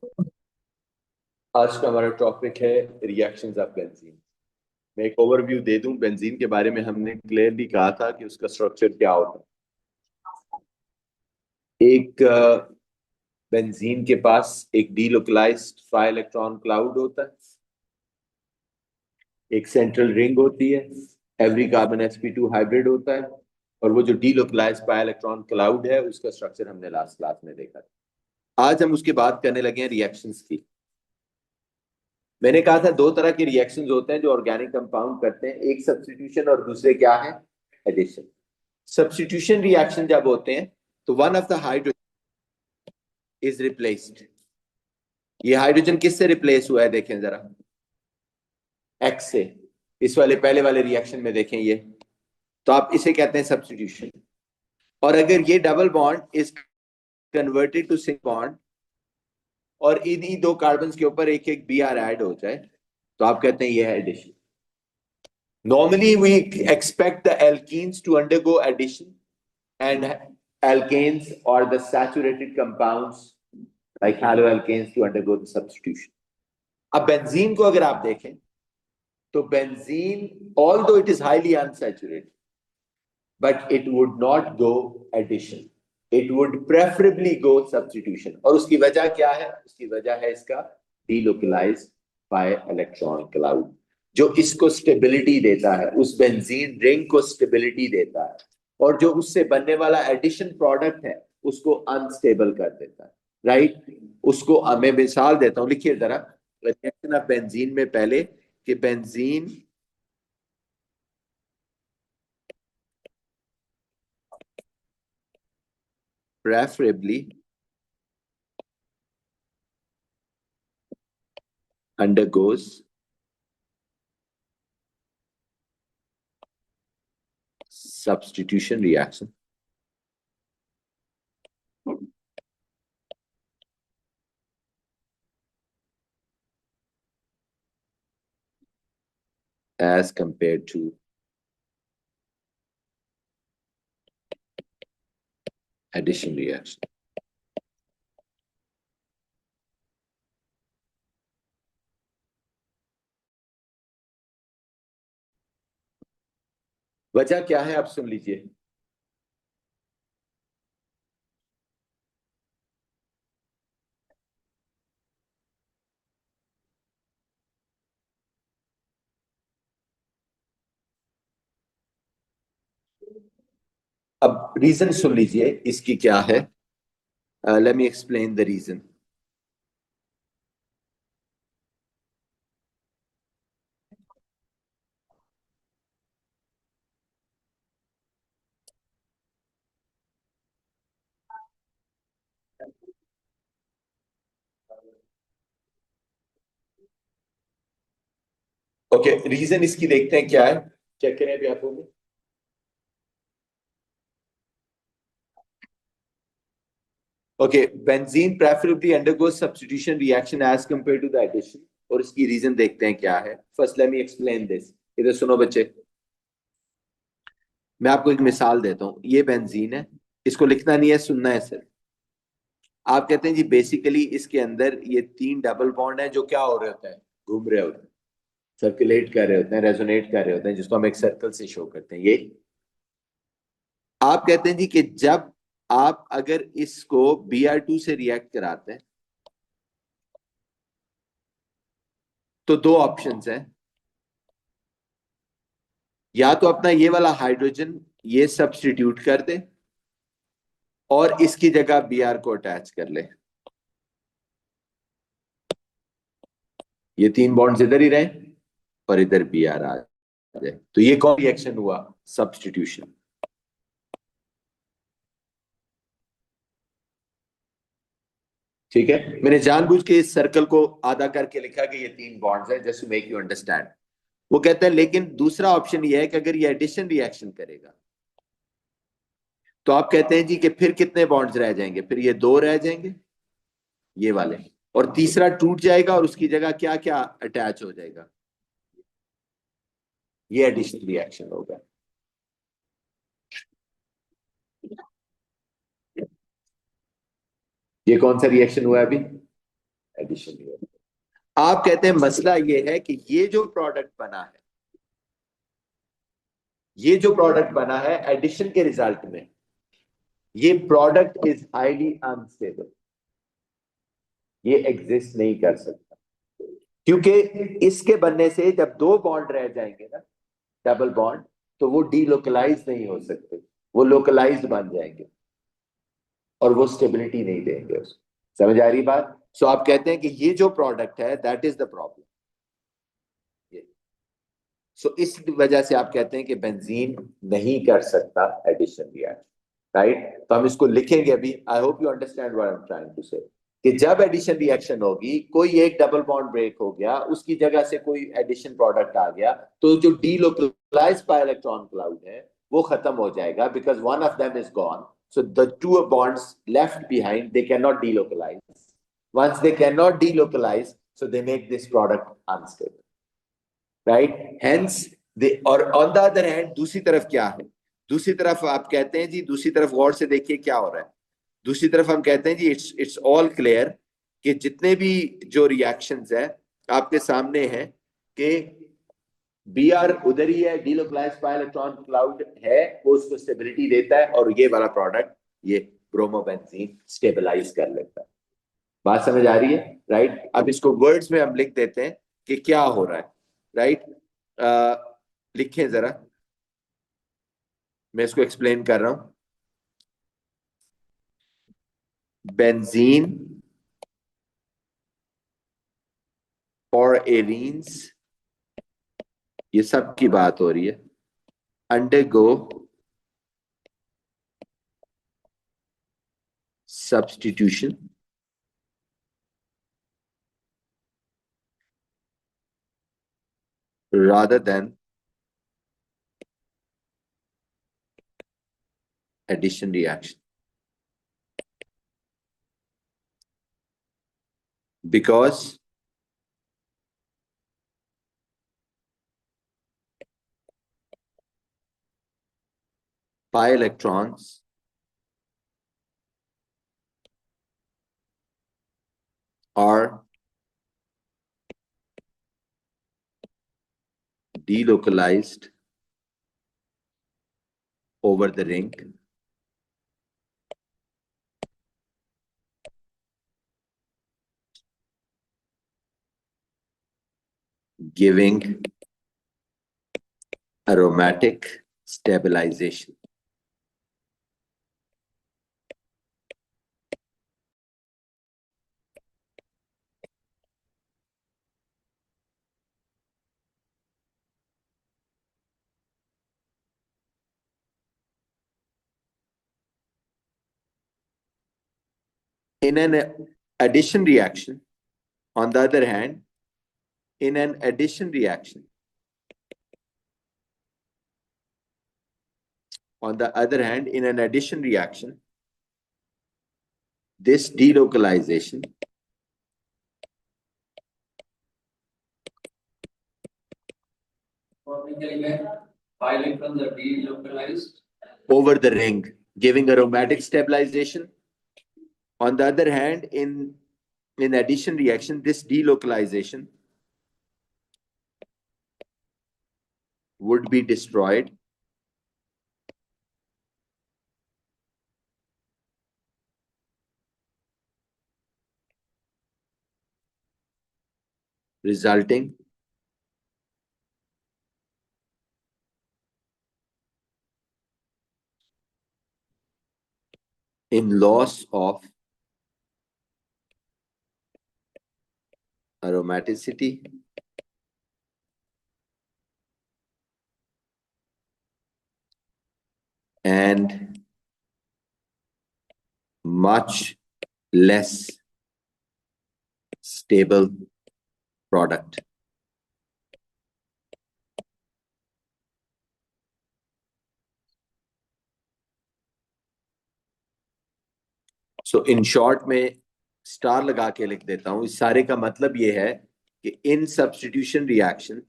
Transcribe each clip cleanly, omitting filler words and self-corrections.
आज का हमारा टॉपिक है रिएक्शंस ऑफ बेंजीन। मैं एक ओवरव्यू दे दूं बेंजीन के बारे में। हमने क्लियरली कहा था कि उसका स्ट्रक्चर क्या होता है। एक बेंजीन के पास एक डीलोकलाइज्ड 5 इलेक्ट्रॉन क्लाउड होता है, एक सेंट्रल रिंग होती है, एवरी कार्बन sp2 हाइब्रिड होता है, और वो जो डीलोकलाइज्ड 5 इलेक्ट्रॉन क्लाउड है उसका स्ट्रक्चर हमने लास्ट क्लास में देखा था। आज हम उसकी बात करने लगे हैं रिएक्शंस की। मैंने कहा था दो तरह के रिएक्शंस होते हैं जो ऑर्गेनिक कंपाउंड करते हैं, एक सब्स्टिट्यूशन और दूसरे क्या है, एडिशन। सब्स्टिट्यूशन रिएक्शन जब होते हैं तो one of the hydrogen is replaced. ये हाइड्रोजन किससे रिप्लेस हुआ है देखें जरा, एक्स से। इस वाले पहले वाले रिएक्शन में देखें ये, तो आप इसे कहते हैं सब्स्टिट्यूशन। और अगर ये double bond is converted to single bond और इन्हीं दो कार्बन के ऊपर एक एक बी आर ऐड हो जाए तो आप कहते हैं ये है addition. Normally, we expect the alkenes to undergo addition and alkanes or the saturated compounds like haloalkanes to undergo the substitution. अब बेंजीन को अगर आप देखें तो benzene although it is highly unsaturated but it would not go addition, it would preferably go substitution। और उसकी वजह क्या है, उसकी वजह है इसका delocalized by electron cloud जो इसको स्टेबिलिटी देता है, उस बेंजीन रिंग को स्टेबिलिटी देता है, और जो उससे बनने वाला एडिशन प्रोडक्ट है उसको अनस्टेबल कर देता है। राइट, उसको मैं मिसाल देता हूं, लिखिए जरा रिएक्शन ऑफ बेंजीन में पहले कि benzene preferably undergoes substitution reaction as compared to addition reaction। वजह क्या है आप सुन लीजिए। अब रीजन सुन लीजिए इसकी क्या है। Let me explain the reason. Okay, reason इसकी देखते हैं क्या है, चेक करें अभी आप लोग। Okay, benzene preferably undergoes substitution reaction as compare to the addition, और इसकी रीजन देखते हैं क्या है। First let me explain this. इधर सुनो बच्चे, मैं आपको एक मिसाल देता हूँ। ये बेंजीन है, इसको लिखना नहीं है, सुनना है सिर्फ। आप कहते हैं जी बेसिकली इसके अंदर ये 3 डबल बॉन्ड है जो क्या हो रहे होते हैं, घूम रहे होते हैं, सर्कुलेट कर रहे होते हैं, रेजोनेट कर रहे होते हैं, जिसको हम एक सर्कल से शो करते हैं। ये आप कहते हैं जी कि जब आप अगर इसको Br2 से रिएक्ट कराते हैं तो दो ऑप्शंस हैं। या तो अपना ये वाला हाइड्रोजन ये सब्स्टिट्यूट कर दे और इसकी जगह Br को अटैच कर ले, ये 3 बॉन्ड्स इधर ही रहे और इधर Br आ जाए, तो ये कौन रिएक्शन हुआ, सब्स्टिट्यूशन। ठीक है, मैंने जानबूझ के इस सर्कल को आधा करके लिखा कि ये 3 बॉन्ड्स हैं, just to make you understand. वो कहता है लेकिन दूसरा ऑप्शन ये है कि अगर ये एडिशन रिएक्शन करेगा तो आप कहते हैं जी कि फिर कितने बॉन्ड्स रह जाएंगे, फिर ये 2 रह जाएंगे ये वाले, और तीसरा टूट जाएगा और उसकी जगह क्या क्या अटैच हो जाएगा, ये एडिशन रिएक्शन होगा। ये कौन सा रिएक्शन हुआ है अभी, एडिशन नहीं होता। आप कहते हैं मसला ये है कि ये जो प्रोडक्ट बना है, ये जो प्रोडक्ट बना है एडिशन के रिजल्ट में, ये प्रोडक्ट इज हाईली अनस्टेबल, ये एग्जिस्ट नहीं कर सकता, क्योंकि इसके बनने से जब दो बॉन्ड रह जाएंगे ना, डबल बॉन्ड, तो वो डीलोकलाइज नहीं हो सकते, वो लोकलाइज्ड बन जाएंगे और वो स्टेबिलिटी नहीं देंगे उसको। समझ आ रही बात? सो आप कहते हैं कि ये जो प्रोडक्ट है दैट इज द प्रॉब्लम। सो इस वजह से आप कहते हैं कि बेंजीन नहीं कर सकता एडिशन रिएक्शन, राइट? तो हम इसको लिखेंगे अभी। I hope you understand what I am trying to say, कि जब एडिशन रिएक्शन होगी, कोई एक डबल बॉन्ड ब्रेक हो गया, उसकी जगह से कोई एडिशन प्रोडक्ट आ गया, तो जो डीलोकलाइज्ड पाई इलेक्ट्रॉन क्लाउड है वो खत्म हो जाएगा, because one of them is gone, so the two bonds left behind, they cannot delocalize. Once they cannot delocalize, so they make this product unstable, right? Hence they, और on the other hand दूसरी तरफ क्या है? दूसरी तरफ आप कहते हैं जी, दूसरी तरफ गौर से देखिए क्या हो रहा है। दूसरी तरफ हम कहते हैं जी इट्स ऑल क्लियर कि जितने भी जो रिएक्शंस है आपके सामने हैं कि बी आर उधर ही है, डीलोकलाइज्ड पाई इलेक्ट्रॉन क्लाउड है, वो उसको स्टेबिलिटी देता है, और ये वाला प्रोडक्ट ये ब्रोमोबेंजीन स्टेबलाइज कर लेता है। बात समझ आ रही है, राइट? अब इसको वर्ड्स में हम लिख देते हैं कि क्या हो रहा है, राइट? लिखें जरा, मैं इसको एक्सप्लेन कर रहा हूं। बेंजीन और एरीन्स, ये सब की बात हो रही है, undergo substitution rather than addition reaction, because pi electrons are delocalized over the ring, giving aromatic stabilization. In an addition reaction, on the other hand, in an addition reaction, on the other hand, in an addition reaction, this delocalization pi electrons are delocalized over the ring, giving aromatic stabilization. On the other hand, in addition reaction, this delocalization would be destroyed, resulting in loss of aromaticity and much less stable product. So in short में star लगा के लिख देता हूं, इस सारे का मतलब ये है कि इन सब्स्टिट्यूशन रिएक्शन,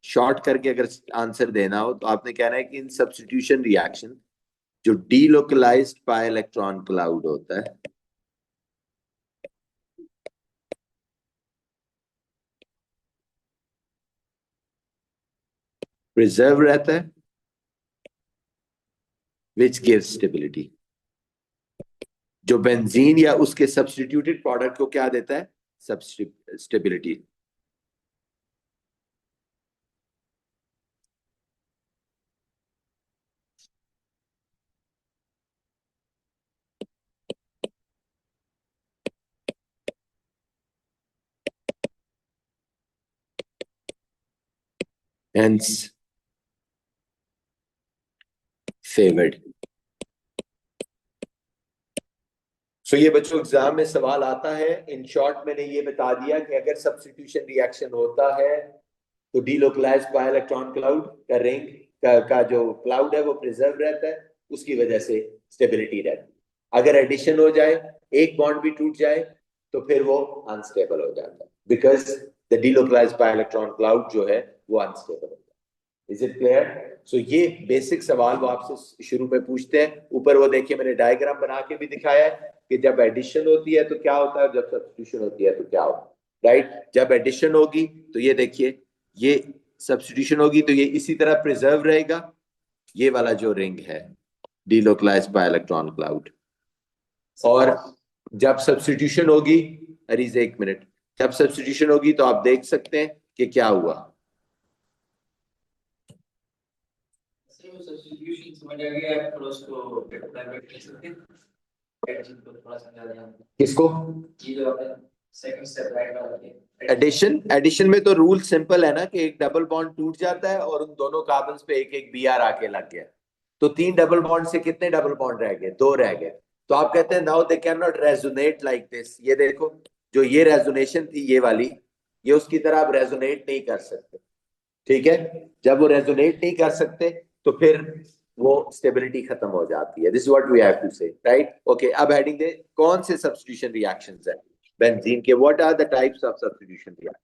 शॉर्ट करके अगर आंसर देना हो तो आपने कहना है कि इन सब्स्टिट्यूशन रिएक्शन जो डीलोकलाइज्ड पाई इलेक्ट्रॉन क्लाउड होता है, प्रिजर्व रहता है, विच गिव्स स्टेबिलिटी। जो बेंजीन या उसके सब्स्टिट्यूटेड प्रोडक्ट को क्या देता है? स्टेबिलिटी। Hence favored। सो ये बच्चों एग्जाम में सवाल आता है। इन शॉर्ट मैंने ये बता दिया कि अगर सब्स्टिट्यूशन रिएक्शन होता है तो डीलोकलाइज्ड बाय इलेक्ट्रॉन क्लाउड का रिंग का जो क्लाउड है वो प्रिजर्व रहता है, उसकी वजह से स्टेबिलिटी रहती है। अगर एडिशन हो जाए, एक बॉन्ड भी टूट जाए, तो फिर वो अनस्टेबल हो जाता है, because the delocalised bye electron cloud जो है वो अनस्टेबल होता है। Is it clear? सो ये बेसिक सवाल वो आपसे शुरू में पूछते हैं। ऊपर वो देखिए मैंने डायग्राम बना के भी दिखाया है कि जब एडिशन होती है तो क्या होता है, जब सब्स्टिट्यूशन होती है तो क्या होता है। राइट? जब एडिशन होगी तो ये देखिए, ये सब्स्टिट्यूशन होगी तो ये इसी तरह प्रिजर्व रहेगा, ये वाला जो रिंग है डीलोकलाइज्ड बाय इलेक्ट्रॉन क्लाउड। और जब सब्स्टिट्यूशन होगी, अरीज एक मिनट, जब सब्स्टिट्यूशन होगी तो आप देख सकते हैं कि क्या हुआ। सब्स्टिट्यूशन समझ आ गया, आप थोड़ा उसको डेवलप कर सकते हैं, थोड़ा समझा दें। किसको? ये जो आपने सेकंड स्टेप राइट वाला है, एडिशन में तो रूल सिंपल है ना कि एक डबल बॉन्ड टूट जाता है और उन दोनों कार्बन पे एक एक बीआर आके लग गया, तो 3 डबल बॉन्ड से कितने डबल बॉन्ड रह गए? 2 रह गए। तो आप कहते हैं now they can not resonate like this. ये देखो, जो ये रेजोनेशन थी ये वाली, ये उसकी तरह आप रेजोनेट नहीं कर सकते। ठीक है? जब वो रेजोनेट नहीं कर सकते तो फिर वो स्टेबिलिटी खत्म हो जाती है। This is what we have to say, right? Okay, अब हेडिंग दे, कौन से सब्स्टिट्यूशन रिएक्शंस है बेंजीन के? What are the types of substitution reaction?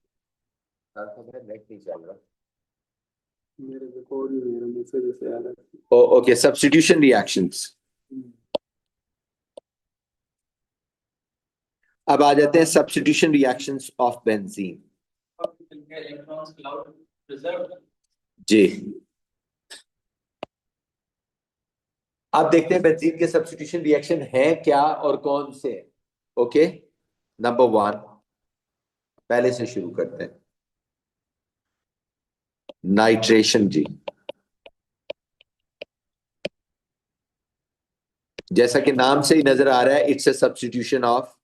Net नहीं चल रहा मेरे रिकॉर्ड नहीं है, मुझसे जैसे आ रहा है। Okay, substitution reactions. अब आ जाते हैं substitution reactions of benzene. Electrons cloud preserve. जी, अब देखते हैं बेंजीन के सब्स्टिट्यूशन रिएक्शन है क्या और कौन से। ओके, नंबर 1 पहले से शुरू करते हैं, नाइट्रेशन। जी, जैसा कि नाम से ही नजर आ रहा है, it's a substitution of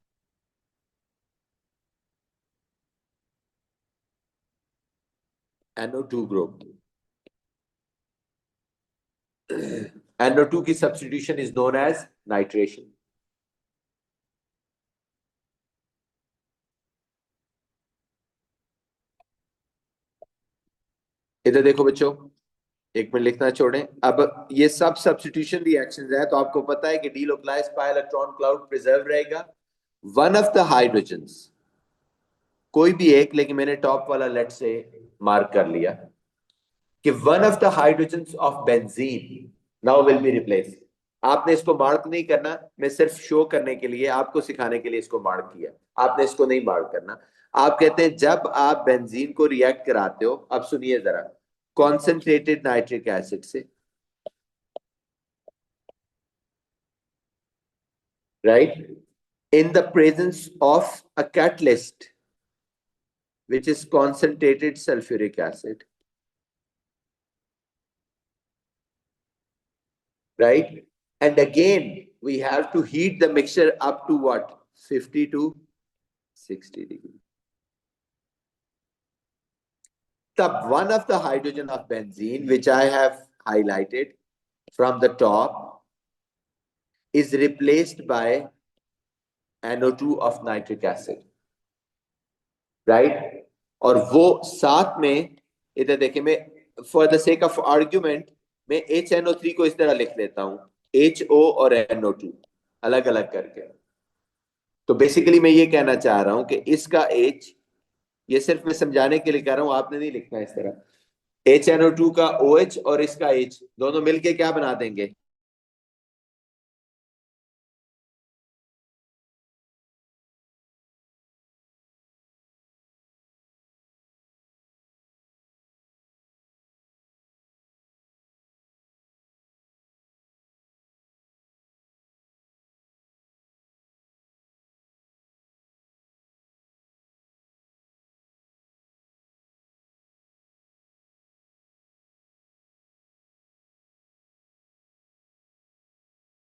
NO2 group. NO2 की substitution is known as nitration. इधर देखो बच्चों, एक मिनट लिखना छोड़ें। अब ये सब सब्स्टिट्यूशन रिएक्शंस है, तो आपको पता है कि delocalised bye electron cloud preserve रहेगा। वन ऑफ द हाइड्रोजन्स, कोई भी एक, लेकिन मैंने टॉप वाला लेट से मार्क कर लिया कि one of the hydrogens of benzene now will be replace. आपने इसको मार्क नहीं करना, मैं सिर्फ शो करने के लिए, आपको सिखाने के लिए इसको मार्क किया। आपने इसको नहीं मार्क करना। आप कहते हैं जब आप बेंजीन को रिएक्ट कराते हो, अब सुनिए जरा, कॉन्सेंट्रेटेड नाइट्रिक एसिड से, right, in the presence of a catalyst which is concentrated sulfuric acid, right? And again we have to heat the mixture up to what, 50 to 60 degrees. Tab one of the hydrogen of benzene which I have highlighted from the top is replaced by NO2 of nitric acid, right? और वो साथ में, इधर देखिए, मैं for the sake of argument मैं HNO3 को इस तरह लिख लेता हूं, HO और NO2 अलग अलग करके। तो बेसिकली मैं ये कहना चाह रहा हूं कि इसका H, ये सिर्फ मैं समझाने के लिए कह रहा हूं, आपने नहीं लिखना इस तरह। HNO2 का OH और इसका H दोनों मिलके क्या बना देंगे?